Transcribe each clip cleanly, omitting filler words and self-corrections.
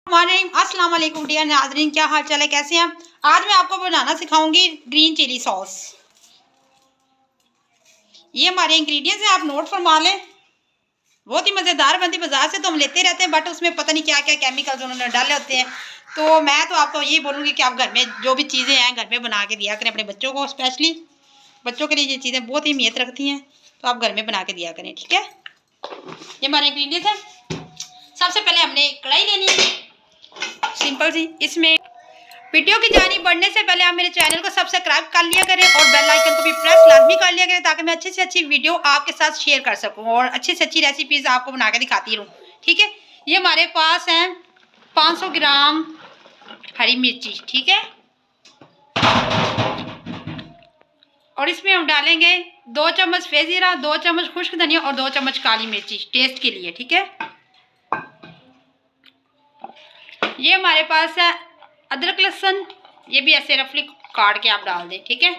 अस्सलाम वालेकुम डियर नाज़रीन, क्या हाल चाल है, कैसे हैं? आज मैं आपको बनाना सिखाऊंगी ग्रीन चिली सॉस। ये हमारे इंग्रेडिएंट्स हैं, आप नोट फरमा लें। बहुत ही मज़ेदार बनती, बाजार से तो हम लेते रहते हैं बट उसमें पता नहीं क्या क्या केमिकल्स उन्होंने डाले होते हैं। तो मैं तो आपको यही बोलूँगी कि आप घर में जो भी चीज़ें हैं घर में बना के दिया करें अपने बच्चों को। स्पेशली बच्चों के लिए ये चीज़ें बहुत ही अहमियत रखती हैं, तो आप घर में बना के दिया करें, ठीक है। ये हमारे इंग्रेडिएंट्स हैं। सबसे पहले हमने कढ़ाई लेनी है सिंपल सी। इसमें वीडियो की जानी बढ़ने से पहले आप मेरे चैनल को सब्सक्राइब कर लिया करें और बेल आइकन को भी प्रेस लाजमी कर लिया करें, ताकि मैं अच्छी से अच्छी वीडियो आपके साथ शेयर कर सकूं और अच्छी से अच्छी रेसिपीज़ आपको बना के दिखाती रहूं, ठीक है। ये हमारे पास हैं 500 ग्राम हरी मिर्ची, ठीक है। और इसमें हम डालेंगे 2 चम्मच फेजीरा, 2 चम्मच खुश्क धनिया और 2 चम्मच काली मिर्ची टेस्ट के लिए, ठीक है। ये हमारे पास है अदरक लहसुन, ये भी ऐसे रफली काट के आप डाल दें, ठीक है।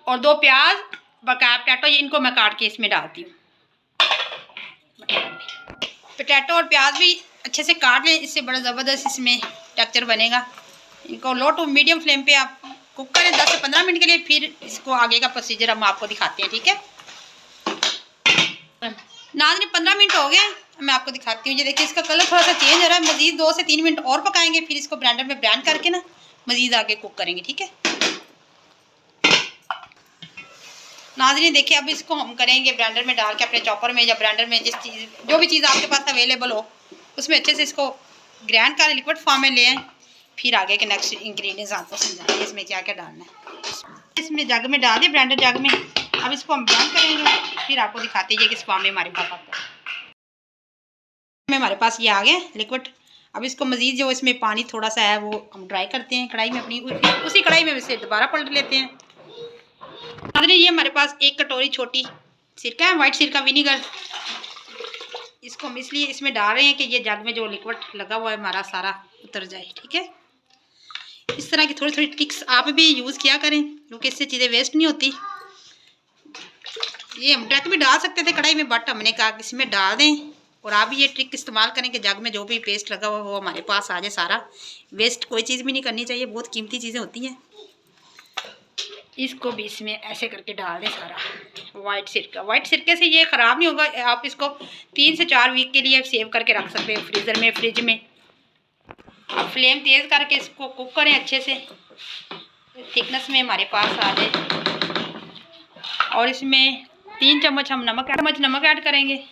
और 2 प्याज बकाया पोटैटो, इनको मैं काट के इसमें डालती हूँ। पोटैटो और प्याज भी अच्छे से काट लें, इससे बड़ा ज़बरदस्त इसमें टेक्सचर बनेगा। इनको लो टू मीडियम फ्लेम पे आप कुक करें 10 से 15 मिनट के लिए, फिर इसको आगे का प्रोसीजर हम आपको दिखाते हैं, ठीक है। नाज़रीन 15 मिनट हो गए, मैं आपको दिखाती हूँ। ये देखिए इसका कलर थोड़ा सा चेंज हो रहा है। मज़ीद 2 से 3 मिनट और पकाएंगे, फिर इसको ब्लेंडर में ब्लेंड करके ना मज़ीद आगे कुक करेंगे, ठीक है। नाज़रीन देखिए अब इसको हम करेंगे ब्लेंडर में डाल के, अपने चॉपर में या ब्लेंडर में, जो भी चीज़ आपके पास अवेलेबल हो उसमें अच्छे से इसको ग्राइंड कर लिक्विड फॉर्म में ले आएँ। फिर आगे के नेक्स्ट इंग्रेडिएंट्स आपको समझाएंगे इसमें क्या क्या डालना है। इसमें जग में डाल दिए, ब्लेंडर जग में। अब इसको हम ब्लेंड करेंगे, फिर आपको दिखाते हैं किस फॉर्म में हमारे पास आता है। हमारे पास ये आ गया लिक्विड। अब इसको मज़ीद जो इसमें पानी थोड़ा सा है वो हम ड्राई करते हैं कढ़ाई में अपनी, उसी कढ़ाई में इसे दोबारा पलट लेते हैं। ये हमारे पास 1 कटोरी छोटी सिरका है, वाइट सिरका विनीगर। इसको हम इसलिए इसमें डाल रहे हैं कि ये जग में जो लिक्विड लगा हुआ है हमारा सारा उतर जाए, ठीक है। इस तरह की थोड़ी थोड़ी ट्रिक्स आप भी यूज़ किया करें, क्योंकि इससे चीज़ें वेस्ट नहीं होती। ये हम डायरेक्ट भी डाल सकते थे कढ़ाई में, बट हमने कहा कि इसमें डाल दें। और आप भी ये ट्रिक इस्तेमाल करें कि जग में जो भी पेस्ट लगा हुआ वो हमारे पास आ जाए सारा। वेस्ट कोई चीज़ भी नहीं करनी चाहिए, बहुत कीमती चीज़ें होती हैं। इसको भी इसमें ऐसे करके डाल दें सारा वाइट सिरका। वाइट सिरके से ये ख़राब नहीं होगा, आप इसको 3 से 4 वीक के लिए सेव करके रख सकते हैं फ्रीज़र में, फ्रिज में। अब फ्लेम तेज़ करके इसको कुक करें अच्छे से, थिकनेस में हमारे पास आ जाए। और इसमें 3 चम्मच हम नमक ऐड करेंगे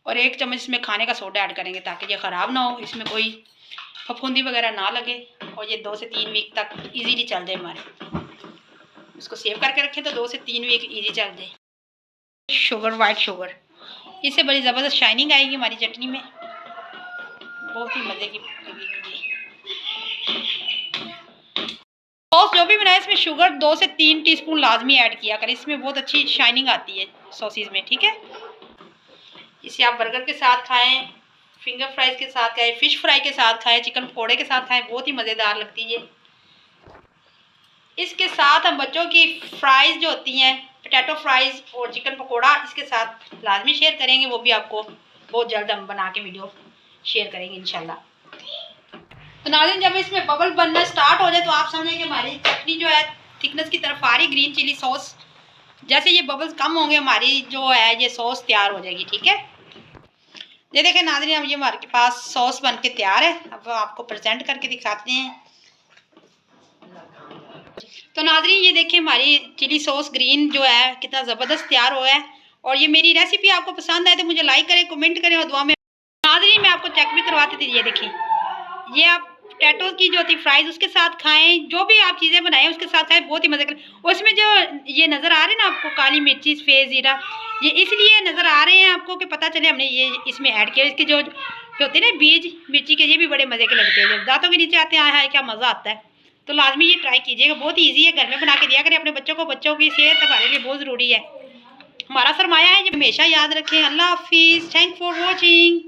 और 1 चम्मच इसमें खाने का सोडा ऐड करेंगे, ताकि ये ख़राब ना हो, इसमें कोई फफूंदी वगैरह ना लगे और ये 2 से 3 वीक तक इजीली चल जाए हमारे। इसको सेव करके रखें तो 2 से 3 वीक इजी चल जाए। शुगर, वाइट शुगर, इससे बड़ी ज़बरदस्त शाइनिंग आएगी हमारी चटनी में, बहुत ही मज़े की लगेगी। सॉस जो भी बनाए इसमें शुगर 2 से 3 टीस्पून लाजमी ऐड किया करें, इसमें बहुत अच्छी शाइनिंग आती है सॉसेज में, ठीक है। इसे आप बर्गर के साथ खाएं, फिंगर फ्राइज के साथ खाएं, फिश फ्राई के साथ खाएं, चिकन पकौड़े के साथ खाएं, बहुत ही मज़ेदार लगती है। इसके साथ हम बच्चों की फ्राइज़ जो होती हैं, पोटैटो फ्राइज़ और चिकन पकौड़ा, इसके साथ लाजमी शेयर करेंगे। वो भी आपको बहुत जल्द हम बना के वीडियो शेयर करेंगे इंशाल्लाह। तो नाज़रीन जब इसमें बबल बनना स्टार्ट हो जाए तो आप समझें कि हमारी चटनी जो है थिकनेस की तरफ आ रही, ग्रीन चिली सॉस। जैसे ये बबल्स कम होंगे हमारी जो है ये सॉस तैयार हो जाएगी, ठीक है। ये देखें नाज़रीन, अब ये हमारे पास सॉस बन के तैयार है। अब आपको प्रेजेंट करके दिखाते हैं। तो नाज़रीन ये देखें हमारी चिली सॉस ग्रीन जो है कितना ज़बरदस्त तैयार हुआ है। और ये मेरी रेसिपी आपको पसंद आए तो मुझे लाइक करें, कमेंट करें और दुआ में। नाज़रीन मैं आपको चेक भी करवाती थी, ये देखें, ये आप पोटैटो की जो थी फ्राइज़ उसके साथ खाएं, जो भी आप चीज़ें बनाएं उसके साथ खाएं, बहुत ही मज़े करें। उसमें जो ये नज़र आ रहे हैं ना आपको काली मिर्ची, सफ़ेद ज़ीरा, ये इसलिए नज़र आ रहे हैं आपको कि पता चले हमने ये इसमें ऐड किया। इसके जो होते हैं ना बीज मिर्ची के, ये भी बड़े मज़े के लगते हैं, जब दांतों के नीचे आते हैं हाय क्या मज़ा आता है। तो लाजमी ये ट्राई कीजिएगा, बहुत ईजी है, घर में बना के दिया करें अपने बच्चों को। बच्चों की सेहत हमारे लिए बहुत ज़रूरी है, हमारा सरमाया है, ये हमेशा याद रखें। अल्लाह हाफिज़, थैंक फॉर वॉचिंग।